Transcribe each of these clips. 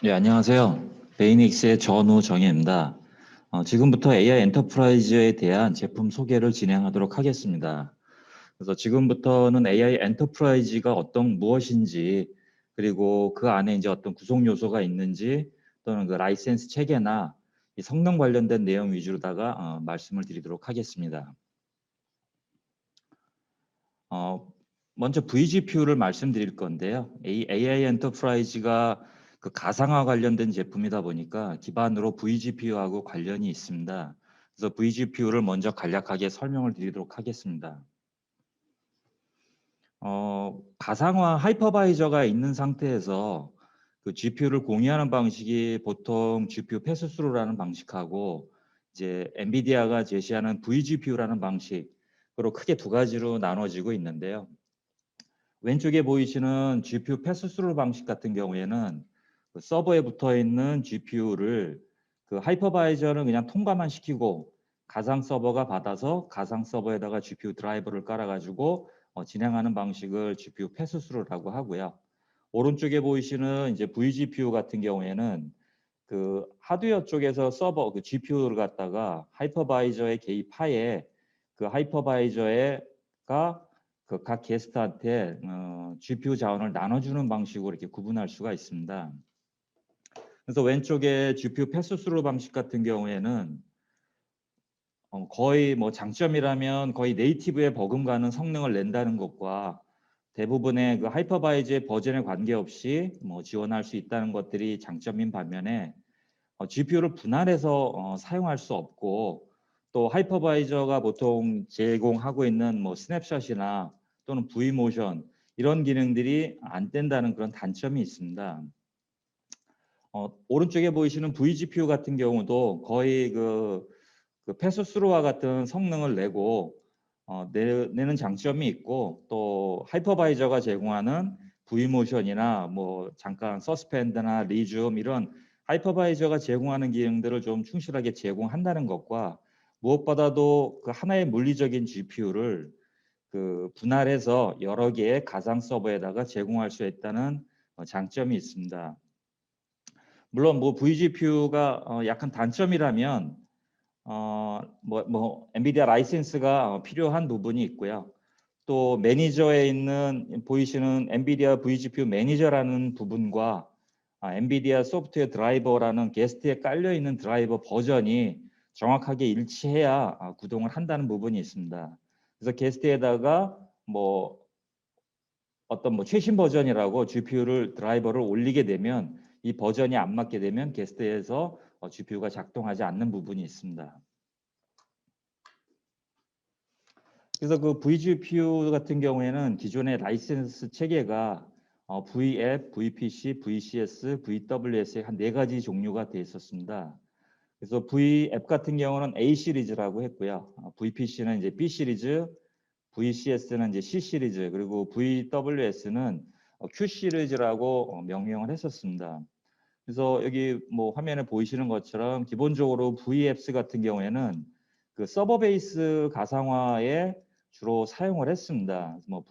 네, 안녕하세요. 베이닉스의 전우정혜입니다. 지금부터 AI 엔터프라이즈에 대한 제품 소개를 진행하도록 하겠습니다. 그래서 지금부터는 AI 엔터프라이즈가 무엇인지, 그리고 그 안에 이제 어떤 구성 요소가 있는지, 또는 그 라이센스 체계나 이 성능 관련된 내용 위주로다가 말씀을 드리도록 하겠습니다. 어, 먼저 vGPU를 말씀드릴 건데요. AI 엔터프라이즈가 그 가상화 관련된 제품이다 보니까 기반으로 vGPU하고 관련이 있습니다. 그래서 vGPU를 먼저 간략하게 설명을 드리도록 하겠습니다. 가상화 하이퍼바이저가 있는 상태에서 그 GPU를 공유하는 방식이 보통 GPU 패스스루라는 방식하고 이제 엔비디아가 제시하는 vGPU라는 방식으로 크게 두 가지로 나눠지고 있는데요. 왼쪽에 보이시는 GPU 패스스루 방식 같은 경우에는 그 서버에 붙어 있는 GPU를 그 하이퍼바이저는 그냥 통과만 시키고 가상 서버가 받아서 가상 서버에다가 GPU 드라이버를 깔아가지고 진행하는 방식을 GPU 패스스루라고 하고요. 오른쪽에 보이시는 이제 vGPU 같은 경우에는 그 하드웨어 쪽에서 서버 그 GPU를 갖다가 하이퍼바이저에 개입하에 그 하이퍼바이저가 그 각 게스트한테 GPU 자원을 나눠주는 방식으로 이렇게 구분할 수가 있습니다. 그래서 왼쪽에 GPU 패스스루 방식 같은 경우에는 거의 뭐 장점이라면 거의 네이티브에 버금가는 성능을 낸다는 것과 대부분의 그 하이퍼바이저의 버전에 관계없이 뭐 지원할 수 있다는 것들이 장점인 반면에 GPU를 분할해서 사용할 수 없고 또 하이퍼바이저가 보통 제공하고 있는 뭐 스냅샷이나 또는 V모션 이런 기능들이 안 된다는 그런 단점이 있습니다. 오른쪽에 보이시는 vGPU 같은 경우도 거의 그 패스스루와 같은 성능을 내고 내는 장점이 있고 또 하이퍼바이저가 제공하는 V모션이나 뭐 잠깐 서스펜드나 리줌 이런 하이퍼바이저가 제공하는 기능들을 좀 충실하게 제공한다는 것과 무엇보다도 그 하나의 물리적인 GPU를 그 분할해서 여러 개의 가상 서버에다가 제공할 수 있다는 장점이 있습니다. 물론 뭐 vGPU가 약간 단점이라면 엔비디아 라이센스가 필요한 부분이 있고요. 또 매니저에 있는 보이시는 엔비디아 vGPU 매니저라는 부분과 엔비디아 소프트웨어 드라이버라는 게스트에 깔려 있는 드라이버 버전이 정확하게 일치해야 구동을 한다는 부분이 있습니다. 그래서 게스트에다가 뭐 어떤 뭐 최신 버전이라고 GPU를 드라이버를 올리게 되면 이 버전이 안 맞게 되면 게스트에서 GPU가 작동하지 않는 부분이 있습니다. 그래서 그 vGPU 같은 경우에는 기존의 라이센스 체계가 VF, VPC, VCS, VWS 한 네 가지 종류가 되어 있었습니다. 그래서 VF 같은 경우는 A 시리즈라고 했고요. VPC는 이제 B 시리즈, VCS는 이제 C 시리즈, 그리고 VWS는 Q 시리즈라고 명명을 했었습니다. 그래서 여기 뭐 화면에 보이시는 것처럼 기본적으로 VFS 같은 경우에는 그 서버 베이스 가상화에 주로 사용을 했습니다. 뭐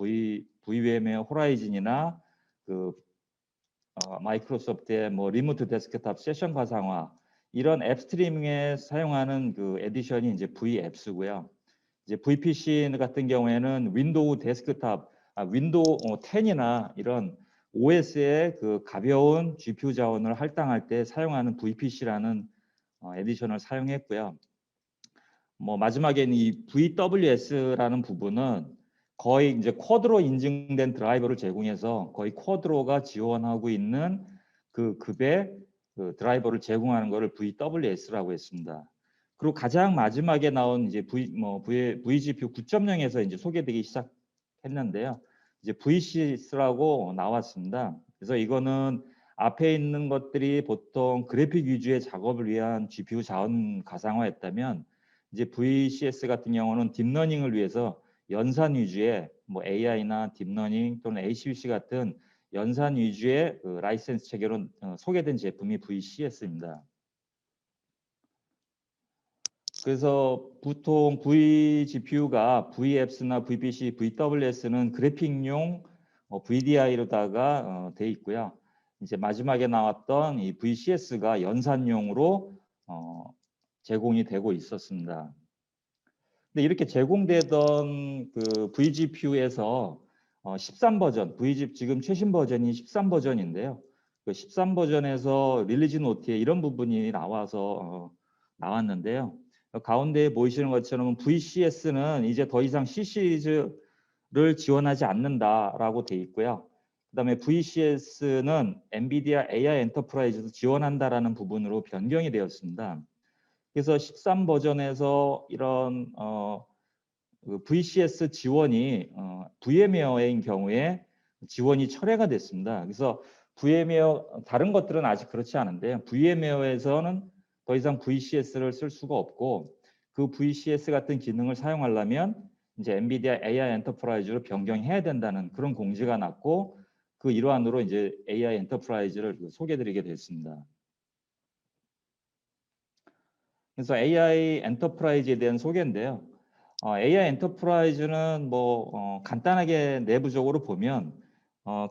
VMware 호라이즌이나 그 마이크로소프트의 뭐 리모트 데스크탑 세션 가상화 이런 앱 스트리밍에 사용하는 그 에디션이 이제 VApps고요. 이제 VPC 같은 경우에는 윈도우 데스크탑, 윈도우 10이나 이런 OS의 그 가벼운 GPU 자원을 할당할 때 사용하는 VPC라는 에디션을 사용했고요. 뭐 마지막에는 이 VWS라는 부분은 거의 이제 쿼드로 인증된 드라이버를 제공해서 거의 쿼드로가 지원하고 있는 그 급의 그 드라이버를 제공하는 것을 VWS라고 했습니다. 그리고 가장 마지막에 나온 이제 vGPU 9.0에서 이제 소개되기 시작했는데요. 이제 VCS라고 나왔습니다. 그래서 이거는 앞에 있는 것들이 보통 그래픽 위주의 작업을 위한 GPU 자원 가상화였다면 이제 VCS 같은 경우는 딥러닝을 위해서 연산 위주의 뭐 AI나 딥러닝 또는 HPC 같은 연산 위주의 그 라이센스 체계로 소개된 제품이 VCS입니다. 그래서 보통 vGPU가 VFS나 VPC, VWS는 그래픽용 VDI로다가 돼 있고요. 이제 마지막에 나왔던 이 VCS가 연산용으로 제공이 되고 있었습니다. 근데 이렇게 제공되던 그 vGPU에서 13버전, 지금 최신 버전이 13버전인데요. 그 13버전에서 릴리즈 노트에 이런 부분이 나왔는데요. 가운데에 보이시는 것처럼 VCS는 이제 더 이상 C 시리즈를 지원하지 않는다라고 돼 있고요. 그다음에 VCS는 엔비디아 AI 엔터프라이즈도 지원한다라는 부분으로 변경이 되었습니다. 그래서 13 버전에서 이런 그 VCS 지원이 VMware인 경우에 지원이 철회가 됐습니다. 그래서 VMware 다른 것들은 아직 그렇지 않은데요. VMware에서는 더 이상 VCS를 쓸 수가 없고 그 VCS 같은 기능을 사용하려면 이제 엔비디아 AI 엔터프라이즈로 변경해야 된다는 그런 공지가 났고 그 일환으로 이제 AI 엔터프라이즈를 소개드리게 됐습니다. 그래서 AI 엔터프라이즈에 대한 소개인데요. AI 엔터프라이즈는 간단하게 내부적으로 보면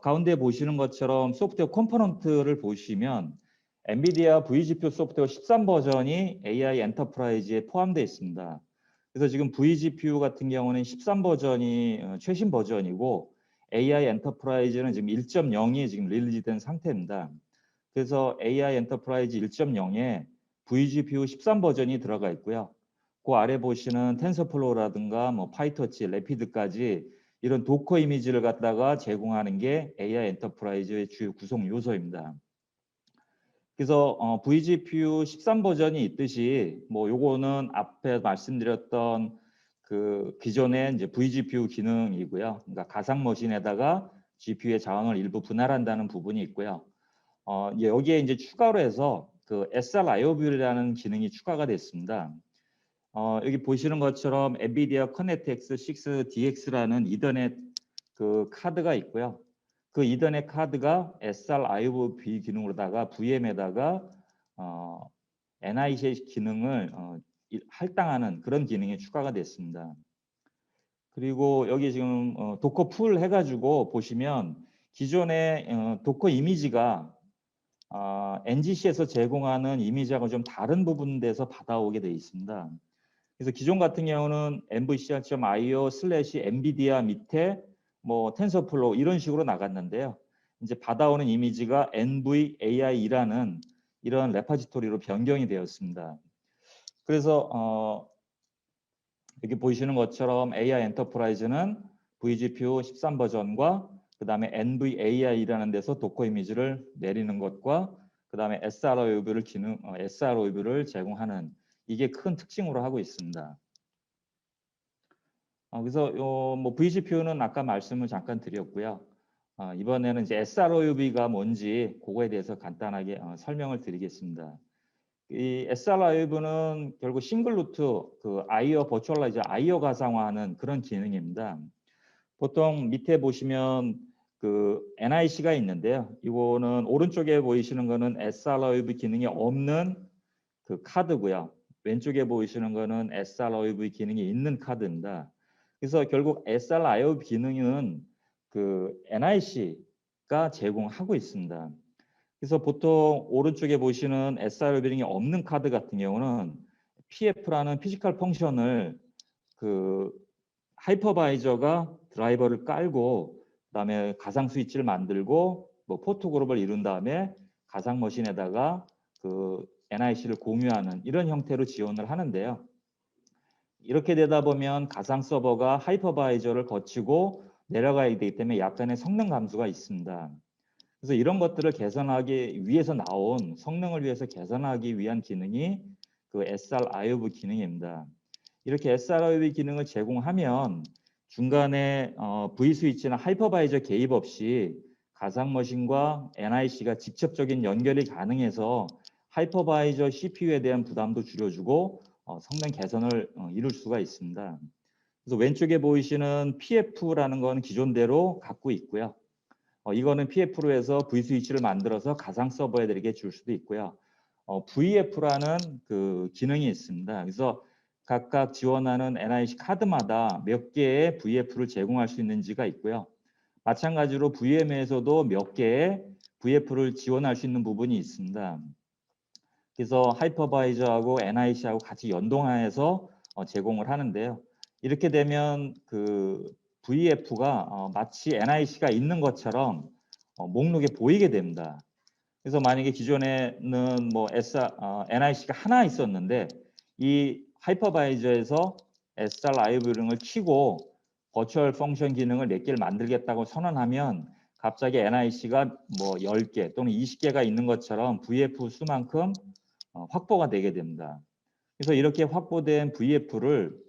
가운데 보시는 것처럼 소프트웨어 컴포넌트를 보시면 엔비디아 vGPU 소프트웨어 13 버전이 AI 엔터프라이즈에 포함되어 있습니다. 그래서 지금 vGPU 같은 경우는 13 버전이 최신 버전이고 AI 엔터프라이즈는 지금 1.0이 지금 릴리즈된 상태입니다. 그래서 AI 엔터프라이즈 1.0에 vGPU 13 버전이 들어가 있고요. 그 아래 보시는 텐서플로우라든가 파이터치, 레피드까지 이런 도커 이미지를 갖다가 제공하는 게 AI 엔터프라이즈의 주요 구성 요소입니다. 그래서 vGPU 13 버전이 있듯이 요거는 앞에 말씀드렸던 그 기존의 이제 vGPU 기능이고요. 그러니까 가상 머신에다가 GPU의 자원을 일부 분할한다는 부분이 있고요. 여기에 이제 추가로 해서 그 SR-IOV라는 기능이 추가가 됐습니다. 여기 보시는 것처럼 엔비디아 커넥트 X6DX라는 이더넷 그 카드가 있고요. 그 이더넷 카드가 SR-IOV 기능으로다가 VM에다가 NIC 기능을 할당하는 그런 기능이 추가가 됐습니다. 그리고 여기 지금 도커 풀 해가지고 보시면 기존의 도커 이미지가 NGC에서 제공하는 이미지하고 좀 다른 부분에서 받아오게 되어 있습니다. 그래서 기존 같은 경우는 nvcr.io/nvidia 밑에 텐서플로우 이런 식으로 나갔는데요. 이제 받아오는 이미지가 NVAI라는 이런 레파지토리로 변경이 되었습니다. 그래서 여기 보시는 것처럼 AI 엔터프라이즈는 vGPU 13 버전과 그 다음에 NVAI라는 데서 도커 이미지를 내리는 것과 그 다음에 SR-IOV를 제공하는 이게 큰 특징으로 하고 있습니다. 그래서 vGPU는 아까 말씀을 잠깐 드렸고요. 이번에는 이제 SR-IOV가 뭔지 그거에 대해서 간단하게 설명을 드리겠습니다. 이 SR-IOV는 결국 싱글 루트 그 IO 버추얼라이저 IO 가상화하는 그런 기능입니다. 보통 밑에 보시면 그 NIC가 있는데요. 이거는 오른쪽에 보이시는 거는 SR-IOV 기능이 없는 그 카드고요. 왼쪽에 보이시는 거는 SR-IOV 기능이 있는 카드입니다. 그래서 결국 SR-IOV 기능은 그 NIC가 제공하고 있습니다. 그래서 보통 오른쪽에 보시는 SR-IOV 기능이 없는 카드 같은 경우는 PF라는 피지컬 펑션을 그 하이퍼바이저가 드라이버를 깔고 그다음에 가상 스위치를 만들고 포트 그룹을 이룬 다음에 가상 머신에다가 그 NIC를 공유하는 이런 형태로 지원을 하는데요. 이렇게 되다 보면 가상 서버가 하이퍼바이저를 거치고 내려가야 되기 때문에 약간의 성능 감소가 있습니다. 그래서 이런 것들을 개선하기 위해서 나온 성능을 위해서 개선하기 위한 기능이 그 SR-IOV 기능입니다. 이렇게 SR-IOV 기능을 제공하면 중간에 V스위치나 하이퍼바이저 개입 없이 가상머신과 NIC가 직접적인 연결이 가능해서 하이퍼바이저 CPU에 대한 부담도 줄여주고 성능 개선을 이룰 수가 있습니다. 그래서 왼쪽에 보이시는 PF라는 건 기존대로 갖고 있고요. 이거는 PF로 해서 V스위치를 만들어서 가상 서버들에게 줄 수도 있고요. VF라는 그 기능이 있습니다. 그래서 각각 지원하는 NIC 카드마다 몇 개의 VF를 제공할 수 있는지가 있고요. 마찬가지로 VM에서도 몇 개의 VF를 지원할 수 있는 부분이 있습니다. 그래서 하이퍼바이저하고 NIC하고 같이 연동해서 제공을 하는데요. 이렇게 되면 그 VF가 마치 NIC가 있는 것처럼 목록에 보이게 됩니다. 그래서 만약에 기존에는 뭐 NIC가 하나 있었는데 이 하이퍼바이저에서 SR 라이브러링을 키고 버추얼 펑션 기능을 몇 개를 만들겠다고 선언하면 갑자기 NIC가 뭐 10개 또는 20개가 있는 것처럼 VF 수만큼 확보가 되게 됩니다. 그래서 이렇게 확보된 VF를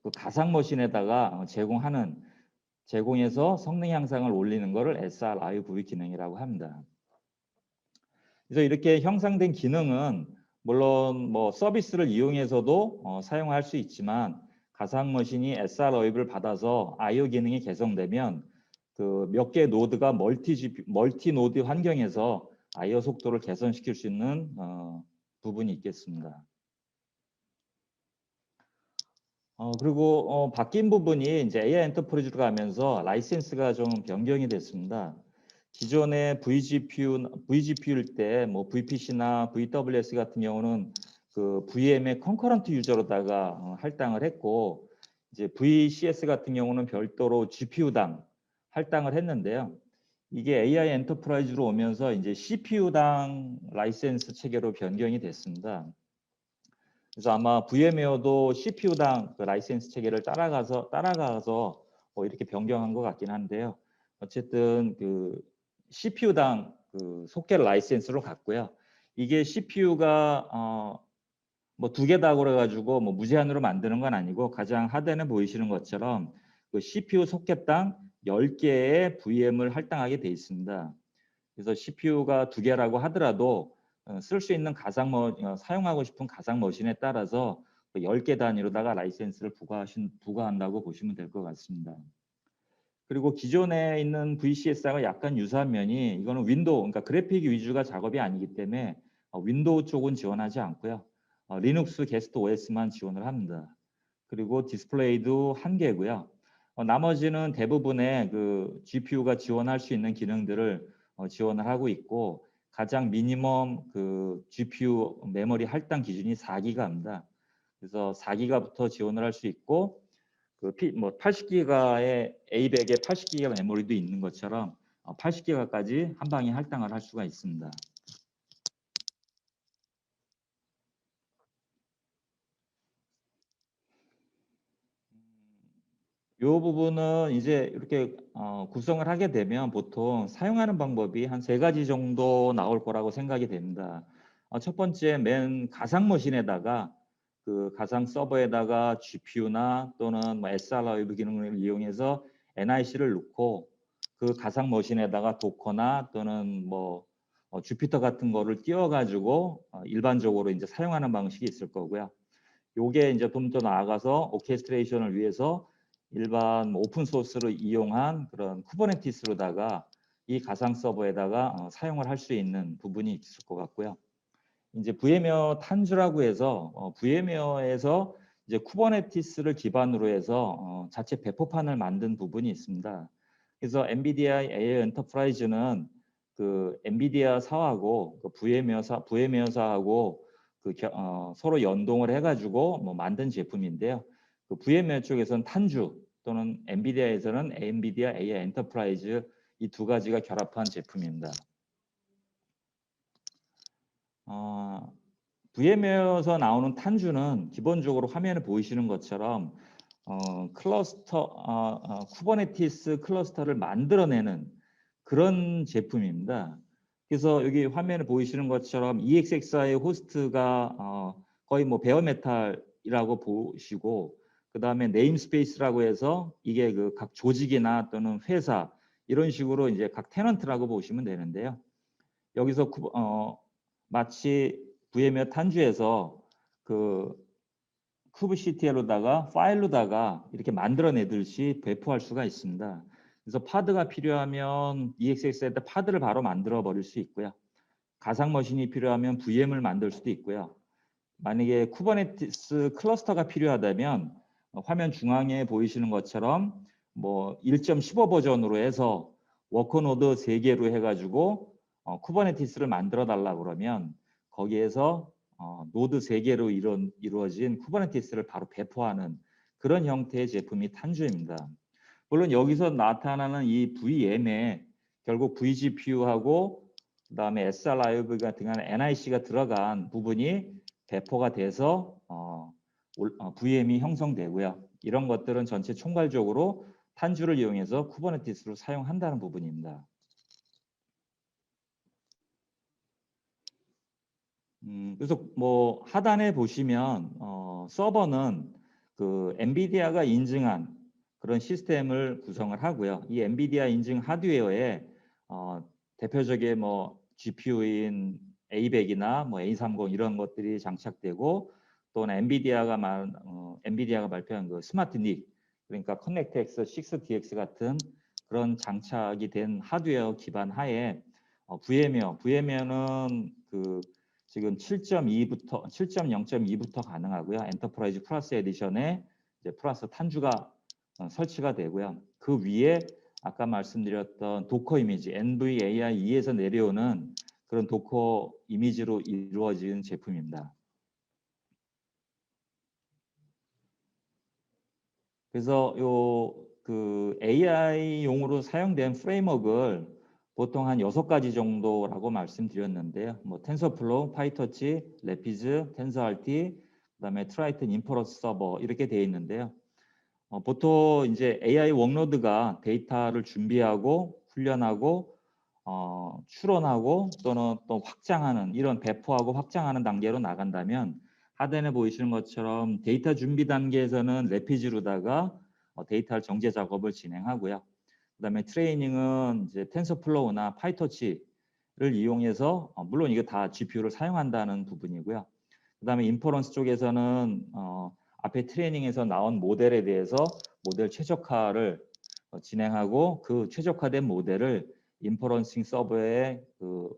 그 가상 머신에다가 제공해서 성능 향상을 올리는 것을 SRIV 기능이라고 합니다. 그래서 이렇게 형상된 기능은 물론 뭐 서비스를 이용해서도 사용할 수 있지만 가상 머신이 SRIV를 받아서 I/O 기능이 개선되면 그 몇 개의 노드가 멀티 노드 환경에서 I/O 속도를 개선시킬 수 있는 부분이 있겠습니다. 그리고 바뀐 부분이 이제 AI 엔터프라이즈로 가면서 라이센스가 좀 변경이 됐습니다. 기존의 VGPU일 때 뭐 VPC나 VWS 같은 경우는 그 VM의 컨커런트 유저로다가 할당을 했고 이제 VCS 같은 경우는 별도로 GPU당 할당을 했는데요. 이게 AI 엔터프라이즈로 오면서 이제 CPU당 라이센스 체계로 변경이 됐습니다. 그래서 아마 VM웨어도 CPU당 그 라이센스 체계를 따라가서 이렇게 변경한 것 같긴 한데요. 어쨌든 그 CPU당 그 소켓 라이센스로 갔고요. 이게 CPU가 뭐 2개다 그래가지고 뭐 무제한으로 만드는 건 아니고 가장 하단에 보이시는 것처럼 그 CPU 소켓당 10개의 VM을 할당하게 돼 있습니다. 그래서 CPU가 2개라고 하더라도 쓸 수 있는 사용하고 싶은 가상 머신에 따라서 10개 단위로다가 라이센스를 부과한다고 보시면 될 것 같습니다. 그리고 기존에 있는 VCS하고 약간 유사한 면이 이거는 윈도우, 그러니까 그래픽 위주가 작업이 아니기 때문에 윈도우 쪽은 지원하지 않고요. 리눅스 게스트 OS만 지원을 합니다. 그리고 디스플레이도 1개고요. 나머지는 대부분의 그 GPU가 지원할 수 있는 기능들을 지원을 하고 있고 가장 미니멈 그 GPU 메모리 할당 기준이 4기가입니다. 그래서 4기가부터 지원을 할 수 있고 그 80기가의 A100에 80기가 메모리도 있는 것처럼 80기가까지 한 방에 할당을 할 수가 있습니다. 이 부분은 이제 이렇게 구성을 하게 되면 보통 사용하는 방법이 한 3가지 정도 나올 거라고 생각이 됩니다. 첫 번째 맨 가상 머신에다가 그 가상 서버에다가 GPU나 또는 뭐 SR 기능을 이용해서 NIC를 넣고 그 가상 머신에다가 도커나 또는 뭐 주피터 같은 거를 띄워가지고 일반적으로 이제 사용하는 방식이 있을 거고요. 요게 이제 좀 더 나아가서 오케스트레이션을 위해서 일반 오픈 소스를 이용한 그런 쿠버네티스로다가 이 가상 서버에다가 사용을 할 수 있는 부분이 있을 것 같고요. 이제 VM웨어 탄주라고 해서 VM웨어에서 이제 쿠버네티스를 기반으로 해서 자체 배포판을 만든 부분이 있습니다. 그래서 엔비디아 AI 엔터프라이즈는 그 엔비디아사하고 그 VM웨어사하고 서로 연동을 해가지고 뭐 만든 제품인데요. 그 VM웨어 쪽에서는 탄주 또는 엔비디아에서는 엔비디아 AI 엔터프라이즈 이 2가지가 결합한 제품입니다. VM웨어에서 나오는 탄주는 기본적으로 화면에 보이시는 것처럼 쿠버네티스 클러스터를 만들어내는 그런 제품입니다. 그래서 여기 화면에 보이시는 것처럼 EXXI의 호스트가 거의 뭐 베어메탈이라고 보시고 그 다음에 네임스페이스라고 해서 이게 그 각 조직이나 또는 회사 이런 식으로 이제 각 테넌트라고 보시면 되는데요. 여기서 마치 VM웨어 탄주에서 그 kubectl로다가 파일로다가 이렇게 만들어내듯이 배포할 수가 있습니다. 그래서 파드가 필요하면 EXX에다 파드를 바로 만들어 버릴 수 있고요. 가상 머신이 필요하면 VM을 만들 수도 있고요. 만약에 쿠버네티스 클러스터가 필요하다면 화면 중앙에 보이시는 것처럼 뭐 1.15 버전으로 해서 워커노드 3개로 해가지고 쿠버네티스를 만들어 달라 그러면 거기에서 노드 3개로 이루어진 쿠버네티스를 바로 배포하는 그런 형태의 제품이 탄주입니다. 물론 여기서 나타나는 이 VM에 결국 vGPU하고 그다음에 SR 라이브 같은 NIC가 들어간 부분이 배포가 돼서 VM이 형성되고요. 이런 것들은 전체 총괄적으로 탄주를 이용해서 쿠버네티스로 사용한다는 부분입니다. 그래서 뭐 하단에 보시면 서버는 그 엔비디아가 인증한 그런 시스템을 구성을 하고요. 이 엔비디아 인증 하드웨어에 대표적인 뭐 GPU인 A100이나 뭐 A30 이런 것들이 장착되고 또는 엔비디아가 발표한 그 스마트 닉 그러니까 커넥트 X, 6DX 같은 그런 장착이 된 하드웨어 기반 하에 VM웨어는 그 지금 7.0.2부터 가능하고요. 엔터프라이즈 플러스 에디션에 이제 플러스 탄주가 설치가 되고요. 그 위에 아까 말씀드렸던 도커 이미지 NVAI2에서 내려오는 그런 도커 이미지로 이루어진 제품입니다. 그래서 그 AI용으로 사용된 프레임워크를 보통 한 6가지 정도라고 말씀드렸는데요. 뭐 텐서플로우, 파이터치, 레피즈, 텐서알티, 그다음에 트라이튼 인퍼런스 서버 이렇게 되어 있는데요. 보통 이제 AI 워크로드가 데이터를 준비하고 훈련하고 추론하고 또는 또 확장하는 이런 배포하고 확장하는 단계로 나간다면 하단에 보이시는 것처럼 데이터 준비 단계에서는 레피즈로다가 데이터 정제 작업을 진행하고요. 그다음에 트레이닝은 이제 텐서플로우나 파이터치를 이용해서 물론 이거 다 GPU를 사용한다는 부분이고요. 그다음에 인퍼런스 쪽에서는 앞에 트레이닝에서 나온 모델에 대해서 모델 최적화를 진행하고 그 최적화된 모델을 인퍼런싱 서버에 그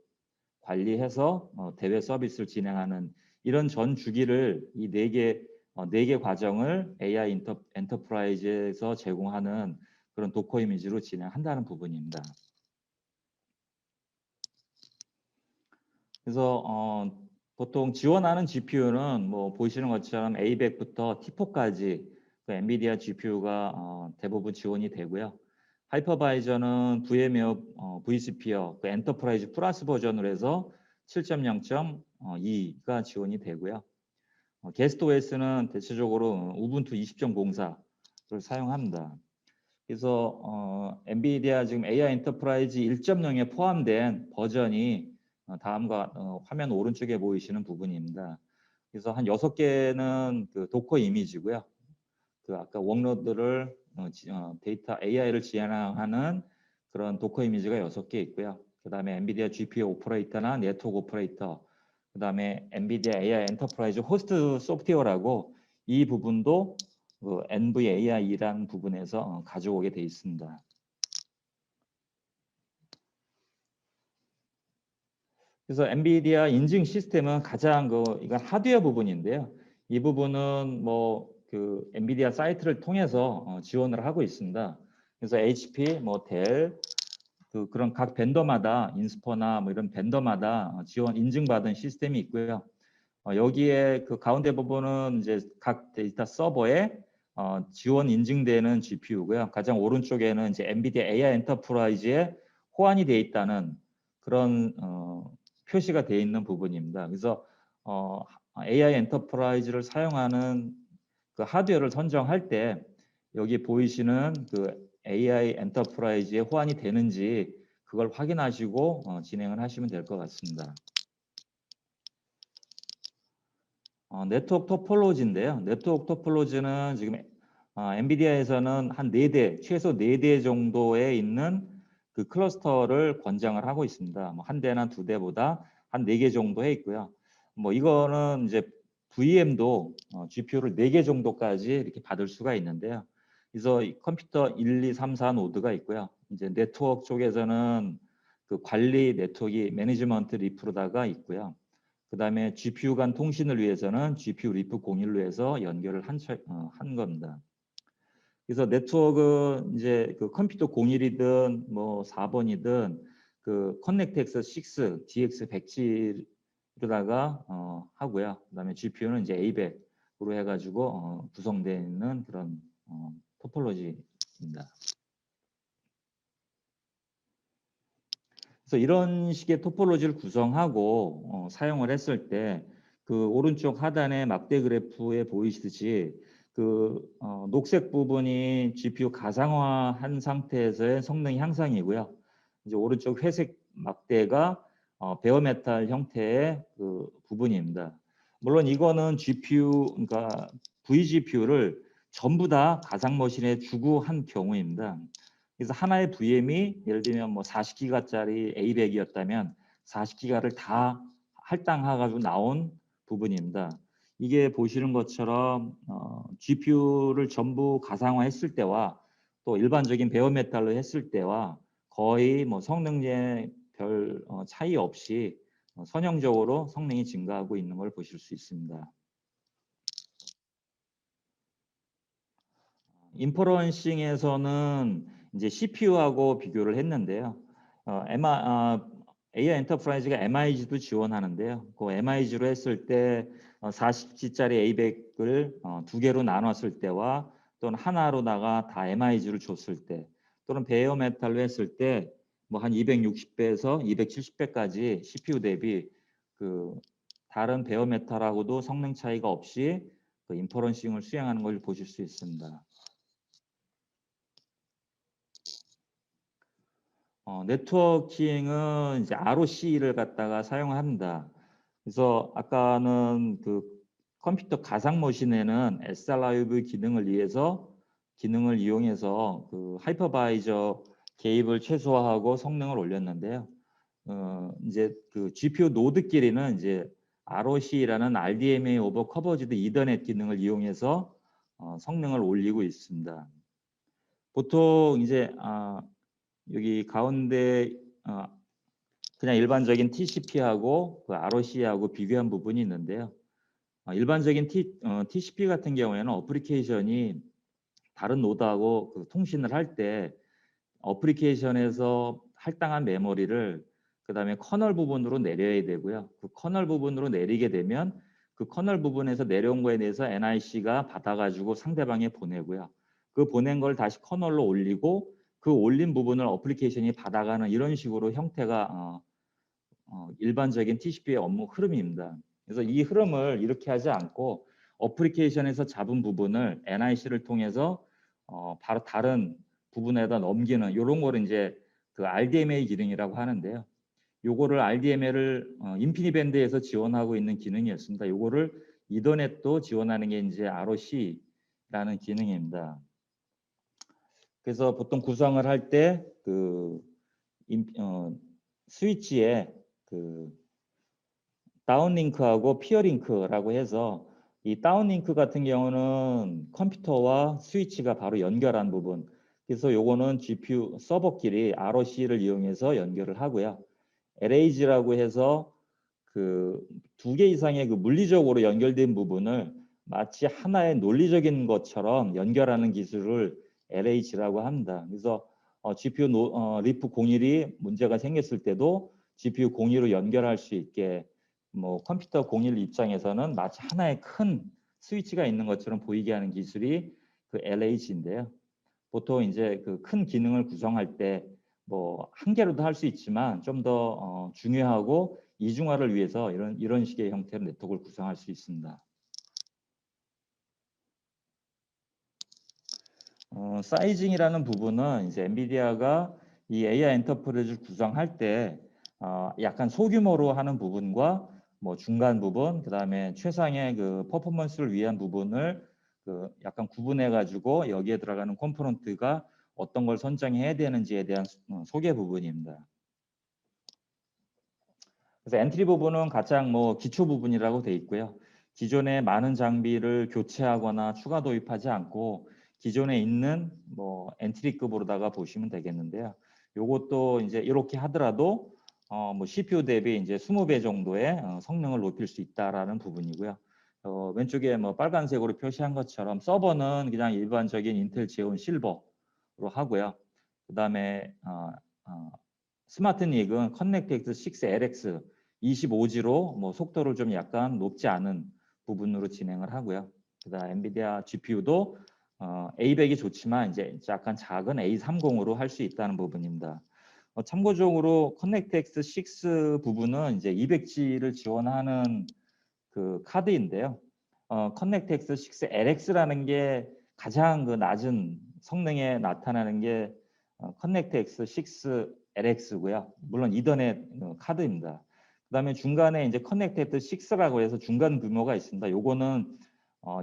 관리해서 대외 서비스를 진행하는 이런 전 주기를 이 네 개 과정을 AI 엔터프라이즈에서 제공하는 그런 도커 이미지로 진행한다는 부분입니다. 그래서 보통 지원하는 GPU는 뭐 보시는 것처럼 A100부터 T4까지 그 엔비디아 GPU가 대부분 지원이 되고요. 하이퍼바이저는 VM웨어 vSphere 그 엔터프라이즈 플러스 버전으로 해서 7.0.2가 지원이 되고요. 게스트 OS는 대체적으로 우분투 20.04를 사용합니다. 그래서 엔비디아 지금 AI 엔터프라이즈 1.0에 포함된 버전이 다음과 화면 오른쪽에 보이시는 부분입니다. 그래서 한 6개는 그 도커 이미지고요. 그 아까 워크로드를 데이터 AI를 지향하는 그런 도커 이미지가 6개 있고요. 그다음에 엔비디아 GPU 오퍼레이터나 네트워크 오퍼레이터, 그다음에 엔비디아 AI 엔터프라이즈 호스트 소프트웨어라고 이 부분도 그 NVAI라는 부분에서 가져오게 돼 있습니다. 그래서 엔비디아 인증 시스템은 가장 이건 하드웨어 부분인데요. 이 부분은 뭐 그 엔비디아 사이트를 통해서 지원을 하고 있습니다. 그래서 HP, 뭐 델, 그런 각 벤더마다 인스퍼나 뭐 이런 벤더마다 지원 인증받은 시스템이 있고요. 여기에 그 가운데 부분은 이제 각 데이터 서버에 지원 인증되는 GPU고요. 가장 오른쪽에는 이제 엔비디아 AI 엔터프라이즈에 호환이 되어 있다는 그런 표시가 되어 있는 부분입니다. 그래서 AI 엔터프라이즈를 사용하는 그 하드웨어를 선정할 때 여기 보이시는 그 AI 엔터프라이즈에 호환이 되는지 그걸 확인하시고 진행을 하시면 될 것 같습니다. 네트워크 토폴로지인데요. 네트워크 토폴로지는 지금 엔비디아에서는 한 4대, 최소 4대 정도에 있는 그 클러스터를 권장을 하고 있습니다. 뭐 한 대나 2대보다 한 4개 정도 해 있고요. 뭐 이거는 이제 VM도 GPU를 4개 정도까지 이렇게 받을 수가 있는데요. 그래서 컴퓨터 1, 2, 3, 4 노드가 있고요. 이제 네트워크 쪽에서는 그 관리 네트워크 매니지먼트 리프로다가 있고요. 그 다음에 GPU 간 통신을 위해서는 GPU 리프 01로 해서 연결을 한 겁니다. 그래서 네트워크 이제 그 컴퓨터 01이든 뭐 4번이든 그 커넥트X 6 DX107에다가 하고요. 그다음에 GPU는 이제 A100으로 해가지고 구성되어 있는 그런 토폴로지입니다. 그래서 이런 식의 토폴로지를 구성하고 사용을 했을 때 그 오른쪽 하단의 막대 그래프에 보이시듯이 그 녹색 부분이 GPU 가상화한 상태에서의 성능 향상이고요. 이제 오른쪽 회색 막대가 베어메탈 형태의 그 부분입니다. 물론 이거는 GPU, 그러니까 vGPU를 전부 다 가상 머신에 주고 한 경우입니다. 그래서 하나의 VM이 예를 들면 뭐 40기가짜리 A100이었다면 40기가를 다 할당해가지고 나온 부분입니다. 이게 보시는 것처럼 GPU를 전부 가상화했을 때와 또 일반적인 베어메탈로 했을 때와 거의 뭐 성능에 별 차이 없이 선형적으로 성능이 증가하고 있는 걸 보실 수 있습니다. 인퍼런싱에서는 이제 CPU하고 비교를 했는데요. AI 엔터프라이즈가 MIG도 지원하는데요. 그 MIG로 했을 때 40G짜리 A100을 두 개로 나눴을 때와 또는 하나로다가 다 MIG를 줬을 때 또는 베어메탈로 했을 때 뭐 한 260배에서 270배까지 CPU 대비 그 다른 베어메탈하고도 성능 차이가 없이 그 인퍼런싱을 수행하는 걸 보실 수 있습니다. 네트워킹은 이제 ROC를 갖다가 사용합니다. 그래서 아까는 그 컴퓨터 가상 머신에는 SRIV 기능을 이용해서 그 하이퍼바이저 개입을 최소화하고 성능을 올렸는데요. 이제 그 GPU 노드끼리는 이제 ROC라는 RDMA 오버 커버지드 이더넷 기능을 이용해서 성능을 올리고 있습니다. 보통 이제 여기 가운데 그냥 일반적인 TCP하고 그 ROC하고 비교한 부분이 있는데요. 일반적인 TCP 같은 경우에는 어플리케이션이 다른 노드하고 그 통신을 할 때 어플리케이션에서 할당한 메모리를 그 다음에 커널 부분으로 내려야 되고요. 그 커널 부분으로 내리게 되면 그 커널 부분에서 내려온 거에 대해서 NIC가 받아가지고 상대방에 보내고요. 그 보낸 걸 다시 커널로 올리고 그 올린 부분을 어플리케이션이 받아가는 이런 식으로 형태가 일반적인 TCP의 업무 흐름입니다. 그래서 이 흐름을 이렇게 하지 않고 어플리케이션에서 잡은 부분을 NIC를 통해서 바로 다른 부분에다 넘기는 이런 거를 이제 그 RDMA 기능이라고 하는데요. 요거를 RDMA를 인피니밴드에서 지원하고 있는 기능이었습니다. 요거를 이더넷도 지원하는 게 이제 ROC라는 기능입니다. 그래서 보통 구성을 할 때 그 스위치에 그 다운링크하고 피어링크라고 해서 이 다운링크 같은 경우는 컴퓨터와 스위치가 바로 연결한 부분. 그래서 요거는 GPU 서버끼리 ROC를 이용해서 연결을 하고요. LAG라고 해서 그 두 개 이상의 그 물리적으로 연결된 부분을 마치 하나의 논리적인 것처럼 연결하는 기술을 LAG라고 합니다. 그래서 GPU 리프 01이 문제가 생겼을 때도 GPU 02로 연결할 수 있게 뭐 컴퓨터 01 입장에서는 마치 하나의 큰 스위치가 있는 것처럼 보이게 하는 기술이 그 LAG인데요. 보통 이제 그 큰 기능을 구성할 때 뭐 한 개로도 할 수 있지만 좀 더 중요하고 이중화를 위해서 이런 식의 형태로 네트워크를 구성할 수 있습니다. 사이징이라는 부분은 이제 엔비디아가 이 AI 엔터프라이즈를 구성할 때 약간 소규모로 하는 부분과 뭐 중간 부분, 그다음에 최상의 그 퍼포먼스를 위한 부분을 그 약간 구분해 가지고 여기에 들어가는 컴포넌트가 어떤 걸 선정해야 되는지에 대한 소개 부분입니다. 그래서 엔트리 부분은 가장 뭐 기초 부분이라고 돼 있고요. 기존에 많은 장비를 교체하거나 추가 도입하지 않고 기존에 있는 뭐 엔트리급으로다가 보시면 되겠는데요. 요것도 이제 이렇게 하더라도 뭐 CPU 대비 이제 20배 정도의 성능을 높일 수 있다라는 부분이고요. 왼쪽에 뭐 빨간색으로 표시한 것처럼 서버는 그냥 일반적인 인텔 제온 실버로 하고요. 그다음에 스마트 닉은 커넥트X 6LX 25G로 뭐 속도를 좀 약간 높지 않은 부분으로 진행을 하고요. 그다음 엔비디아 GPU도 A100이 좋지만 이제 약간 작은 A30으로 할 수 있다는 부분입니다. 참고적으로 커넥트X 6 부분은 이제 200G를 지원하는 그 카드인데요. 커넥트X 6 LX라는 게 가장 그 낮은 성능에 나타나는 게 커넥트X 6 LX고요. 물론 이더넷 카드입니다. 그다음에 중간에 이제 커넥트X 6라고 해서 중간 규모가 있습니다. 요거는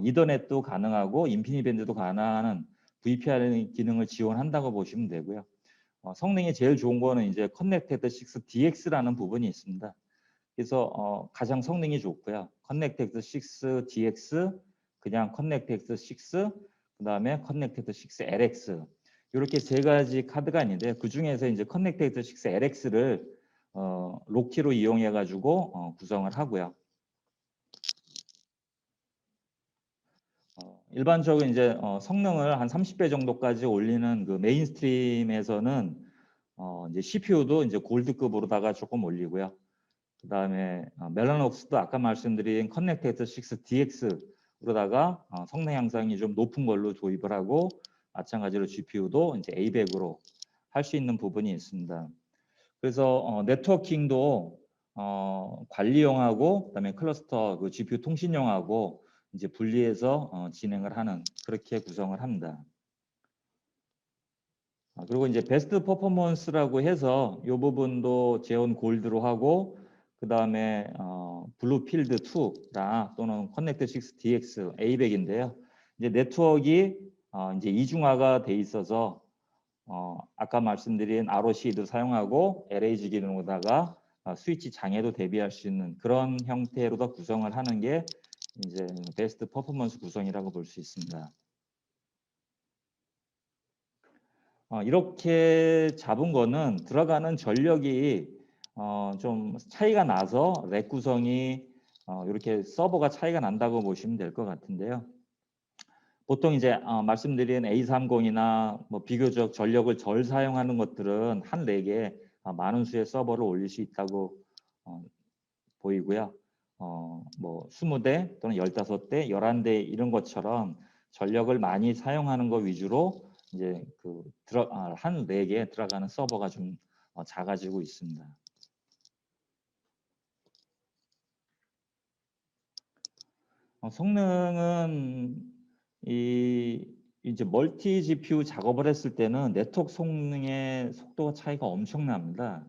이더넷도 가능하고 인피니밴드도 가능한 VPN 기능을 지원한다고 보시면 되고요. 성능이 제일 좋은 거는 이제 커넥트X 6 DX라는 부분이 있습니다. 그래서 가장 성능이 좋고요. 커넥트X 6 DX, 그냥 커넥트X 6, 그다음에 커넥트X 6 LX 이렇게 세 가지 카드가 있는데 그 중에서 이제 커넥트X 6 LX를 로키로 이용해 가지고 구성을 하고요. 일반적으로 이제 성능을 한 30배 정도까지 올리는 그 메인스트림에서는 이제 CPU도 이제 골드급으로다가 조금 올리고요. 그다음에 멜라녹스도 아까 말씀드린 커넥트X 6 DX로다가 성능 향상이 좀 높은 걸로 도입을 하고 마찬가지로 GPU도 이제 A100으로 할 수 있는 부분이 있습니다. 그래서 네트워킹도 관리용하고 그다음에 클러스터 그 GPU 통신용하고 이제 분리해서 진행을 하는 그렇게 구성을 합니다. 그리고 이제 베스트 퍼포먼스라고 해서 이 부분도 제온 골드로 하고 그 다음에 블루필드 2라 또는 커넥트 6 DX A100인데요. 이제 네트워크가 이제 이중화가 돼 있어서 아까 말씀드린 ROC도 사용하고 LAG 기능으로다가 스위치 장애도 대비할 수 있는 그런 형태로다 구성을 하는 게 이제 베스트 퍼포먼스 구성이라고 볼 수 있습니다. 이렇게 잡은 거는 들어가는 전력이 좀 차이가 나서 렉 구성이 이렇게 서버가 차이가 난다고 보시면 될 것 같은데요. 보통 이제 말씀드린 A30이나 뭐 비교적 전력을 덜 사용하는 것들은 한 렉에 많은 수의 서버를 올릴 수 있다고 보이고요. 뭐 20대 또는 15대, 11대 이런 것처럼 전력을 많이 사용하는 것 위주로 이제 한 렉에 들어가는 서버가 좀 작아지고 있습니다. 성능은 이제 멀티 GPU 작업을 했을 때는 네트워크 성능의 속도가 차이가 엄청납니다.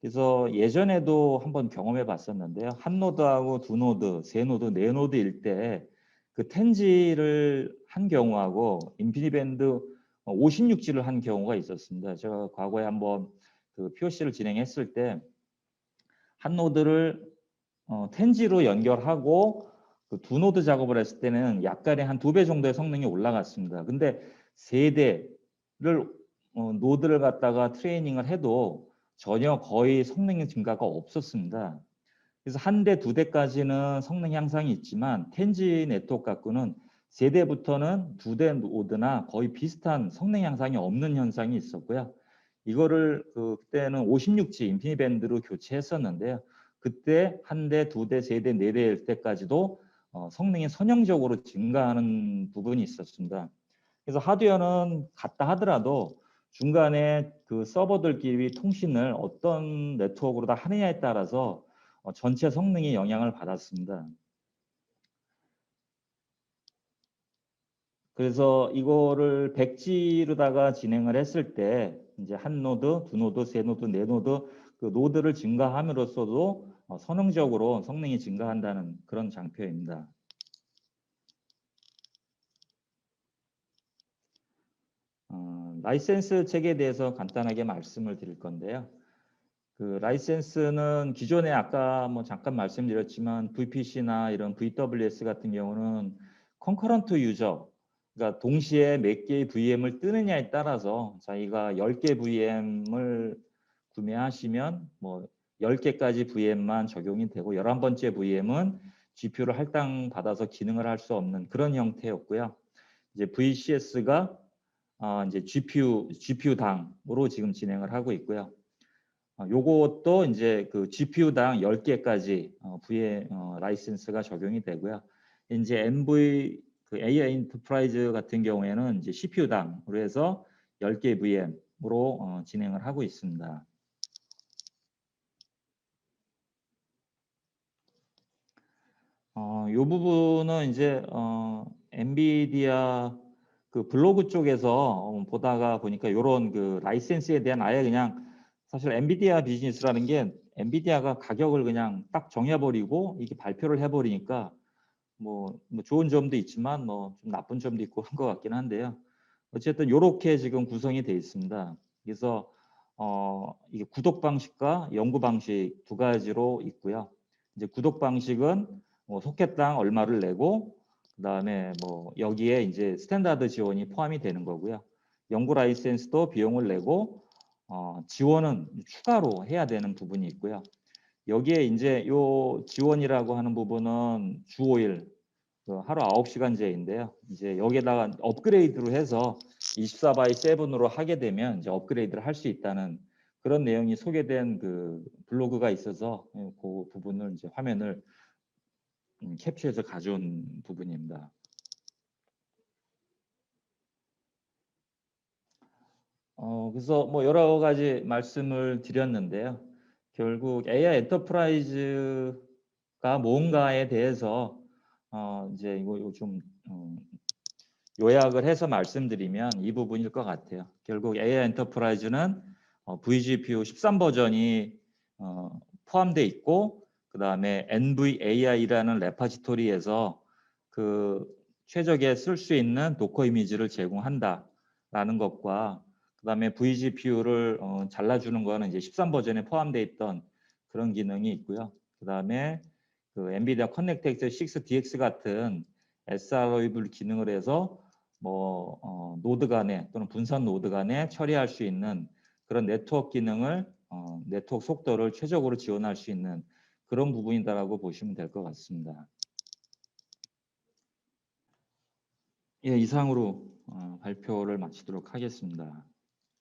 그래서 예전에도 한번 경험해 봤었는데요. 한 노드하고 두 노드, 세 노드, 네 노드일 때 그 10G를 한 경우하고 인피니밴드 56G를 한 경우가 있었습니다. 제가 과거에 한번 그 POC를 진행했을 때 한 노드를 10G로 연결하고 그 두 노드 작업을 했을 때는 약간의 한 2배 정도의 성능이 올라갔습니다. 근데 세 대를 노드를 갖다가 트레이닝을 해도 전혀 거의 성능의 증가가 없었습니다. 그래서 한 대, 두 대까지는 성능 향상이 있지만 10G 네트워크 갖고는 세 대부터는 두 대 노드나 거의 비슷한 성능 향상이 없는 현상이 있었고요. 이거를 그때는 56G 인피니밴드로 교체했었는데요. 그때 한 대, 두 대, 세 대, 네 대일 때까지도 성능이 선형적으로 증가하는 부분이 있었습니다. 그래서 하드웨어는 같다 하더라도 중간에 그 서버들끼리 통신을 어떤 네트워크로 다 하느냐에 따라서 전체 성능이 영향을 받았습니다. 그래서 이거를 100G로다가 진행을 했을 때 이제 한 노드, 두 노드, 세 노드, 네 노드 그 노드를 증가함으로써도 선형적으로 성능이 증가한다는 그런 장표입니다. 라이센스 책에 대해서 간단하게 말씀을 드릴 건데요. 그 라이센스는 기존에 아까 뭐 잠깐 말씀드렸지만 VPC나 이런 VWS 같은 경우는 컨커런트 유저, 그러니까 동시에 몇 개의 VM을 뜨느냐에 따라서 자기가 10개 VM을 구매하시면 뭐 10개까지 VM만 적용이 되고 11번째 VM은 GPU를 할당 받아서 기능을 할 수 없는 그런 형태였고요. 이제 VCS가 이제 GPU당으로 지금 진행을 하고 있고요. 요것도 이제 그 GPU당 10개까지 V의 라이센스가 적용이 되고요. 이제 MV 그 AI 엔터프라이즈 같은 경우에는 이제 CPU당으로 해서 10개 VM으로 진행을 하고 있습니다. 이 부분은 이제 엔비디아 그 블로그 쪽에서 보다가 보니까 이런 그 라이센스에 대한 아예 그냥 사실 엔비디아 비즈니스라는 게 엔비디아가 가격을 그냥 딱 정해버리고 이게 발표를 해버리니까 뭐 좋은 점도 있지만 뭐 좀 나쁜 점도 있고 한 것 같긴 한데요. 어쨌든 이렇게 지금 구성이 되어 있습니다. 그래서 이게 구독 방식과 연구 방식 두 가지로 있고요. 이제 구독 방식은 뭐 소켓당 얼마를 내고 그다음에 뭐 여기에 이제 스탠다드 지원이 포함이 되는 거고요. 연구 라이센스도 비용을 내고 지원은 추가로 해야 되는 부분이 있고요. 여기에 이제 요 지원이라고 하는 부분은 주 5일 그 하루 9시간제인데요. 이제 여기에다가 업그레이드로 해서 24/7으로 하게 되면 이제 업그레이드를 할 수 있다는 그런 내용이 소개된 그 블로그가 있어서 그 부분을 이제 화면을 캡처해서 가져온 부분입니다. 그래서 뭐 여러 가지 말씀을 드렸는데요. 결국 AI 엔터프라이즈가 뭔가에 대해서 이제 이거 좀 요약을 해서 말씀드리면 이 부분일 것 같아요. 결국 AI 엔터프라이즈는 vGPU 13 버전이 포함되어 있고 그 다음에 NVAI라는 레파지토리에서 그 최적의 쓸 수 있는 도커 이미지를 제공한다라는 것과 그 다음에 vGPU를 잘라주는 거는 이제 13 버전에 포함되어 있던 그런 기능이 있고요. 그 다음에 그 엔비디아 커넥트 X 6DX 같은 SROable 기능을 해서 뭐 노드 간에 또는 분산 노드 간에 처리할 수 있는 그런 네트워크 기능을 네트워크 속도를 최적으로 지원할 수 있는 그런 부분이다라고 보시면 될 것 같습니다. 예, 이상으로 발표를 마치도록 하겠습니다.